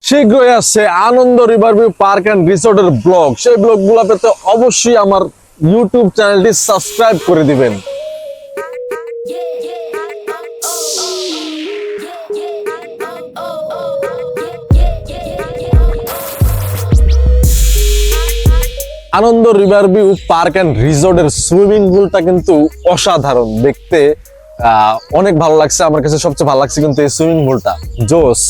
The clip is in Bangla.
শীঘ্রই আসছে আনন্দ রিভারভিউ পার্ক এন্ড রিসোর্টের ব্লগ। সেই ব্লগগুলো পেতে অবশ্যই আমার ইউটিউব চ্যানেলটি সাবস্ক্রাইব করে দিবেন। আনন্দ রিভারভিউ পার্ক এন্ড রিসোর্টের সুইমিং পুলটা কিন্তু অসাধারণ দেখতে, অনেক ভালো লাগছে। আমার কাছে সবচেয়ে ভালো লাগছে কিন্তু এই সুইমিং পুলটা জোস।